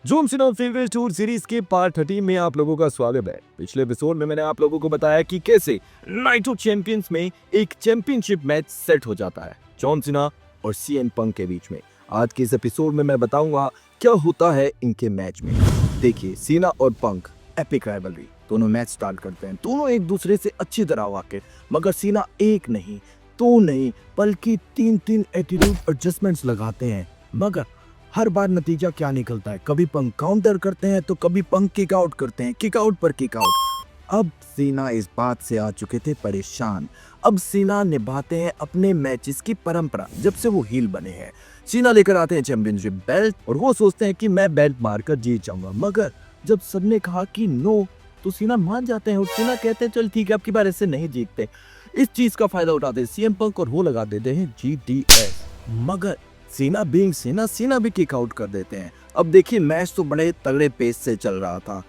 John Cena favourite tour series के part 13 में आप लोगों का स्वागत है। पिछले एपिसोड में मैंने आप लोगों को बताया कि कैसे नाइट ऑफ चैंपियंस में एक चैंपियनशिप मैच सेट हो जाता है जॉन सीना और सीएम पंक के बीच में। आज के इस एपिसोड में मैं बताऊंगा क्या होता है इनके मैच में। देखिए, सीना और पंक एपिक राइवलरी, दोनों मैच स्टार्ट करते हैं, दोनों एक दूसरे से अच्छी तरह वाकिफ, मगर सीना एक नहीं, दो नहीं, बल्कि तीन एटीट्यूड एडजस्टमेंट्स लगाते हैं। मगर हर बार नतीजा क्या निकलता है, कभी पंक काउंटर करते हैं तो कभी पंक किक आउट करते हैं, किक आउट पर किक आउट। अब सीना इस बात से आ चुके थे परेशान। अब सीना निभाते हैं अपने मैचेस की परंपरा जब से वो हील बने हैं। सीना लेकर आते हैं चैंपियनशिप बेल्ट और वो सोचते हैं कि मैं बेल्ट मारकर जीत जाऊंगा, मगर जब सबने कहा कि नो तो सीना मान जाते हैं और सीना कहते हैं चल ठीक है, अब की बार ऐसे नहीं जीतते। इस चीज का फायदा उठाते हैं सीएम पंक और वो लगा देते हैं जीटीएस, मगर सीना बीइंग सीना भी किक आउट कर देते हैं। अब देखिए, मैच तो बड़े तगड़े पेस से चल रहा था।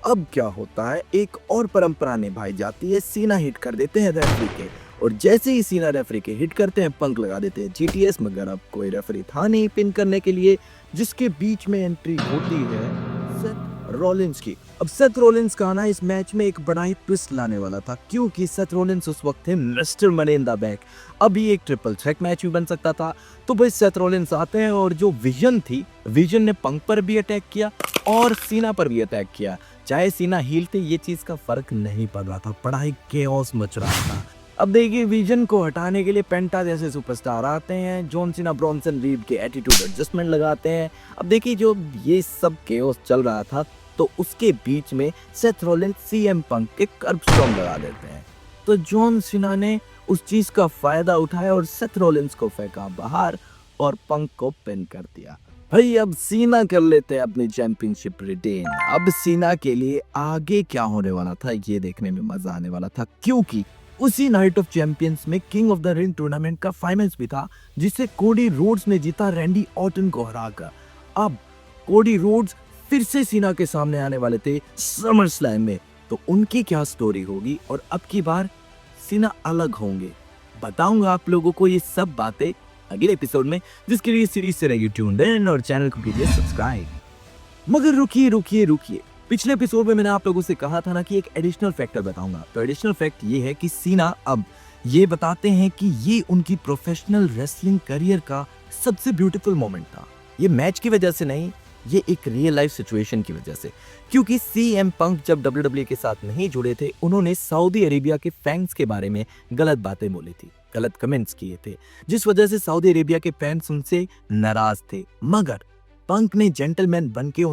अब क्या होता है, एक और परंपरा निभाई जाती है, सीना हिट कर देते हैं रेफरी के, और जैसे ही सीना रेफरी के हिट करते हैं पंक लगा देते हैं जीटीएस। मगर अब कोई रेफरी था नहीं पिन करने के लिए, जिसके बीच में एंट्री होती है सेथ रॉलिंस की। अब सेथ रॉलिंस का आना इस मैच में एक बड़ा ही ट्विस्ट लाने वाला था, क्योंकि सेथ रॉलिंस उस वक्त थे mister money in the bank. अब ये एक ट्रिपल थ्रेट मैच भी बन सकता था। तो भाई सेथ रॉलिंस आते हैं और जो विजन थी, विजन ने पंक पर भी अटैक किया और सीना पर भी अटैक किया। चाहे सीना हील थे, ये चीज का फर्क नहीं पड़ रहा था, बड़ा ही केओस मच रहा था। अब देखिए, विजन को हटाने के लिए पेंटा जैसे सुपरस्टार आते हैं, जॉन सीना ब्रॉन्सन रीड के एटीट्यूड एडजस्टमेंट लगाते हैं। अब देखिए, जो ये सब केओस चल रहा था तो उसके बीच में सेथ रॉलिंस सीएम पंक के कर्ब स्टॉर्म लगा देते हैं। तो जॉन सीना ने उस चीज का फायदा उठाया और सेथ रॉलिंस को फेंका बाहर और पंक को पिन कर दिया। भाई अब सीना कर लेते हैं अपनी चैंपियनशिप रिटेन। अब सीना के लिए आगे क्या होने वाला था ये देखने में मजा आने वाला था, क्योंकि उसी नाइट ऑफ चैंपियंस में king of the ring tournament का फाइनल्स भी था, जिसे कोडी रोड्स ने जीता रैंडी ऑर्टन को हराकर। अब कोडी रोड्स फिर से सीना के सामने आने वाले थे समर स्लैम में, तो उनकी क्या स्टोरी होगी और अब की बार सीना अलग होंगे, बताऊंगा आप लोगों को ये सब बातें अगले एपिसोड में, जिसके लिए सीरीज से रहिए ट्यून्ड इन और चैनल को कीजिए सब्सक्राइब। मगर रुकिए, पिछले एपिसोड में मैंने आप लोगों से कहा था ना कि एक एडिशनल फैक्टर बताऊंगा। तो एडिशनल फैक्ट ये है कि सीना अब ये बताते हैं कि ये उनकी प्रोफेशनल रेसलिंग करियर का सबसे ब्यूटीफुल मोमेंट था। ये मैच की वजह से नहीं, ये एक रियल लाइफ सिचुएशन की वजह से, क्योंकि सीएम पंक जब डब्ल्यूडब्ल्यूई के साथ नहीं जुड़े थे, उन्होंने सऊदी अरेबिया के फैंस के बारे में गलत बातें बोली थी, गलत कमेंट्स किए थे, जिस वजह से सऊदी अरेबिया के फैंस उनसे नाराज थे। मगर पंक ने जेंटलमैन बन के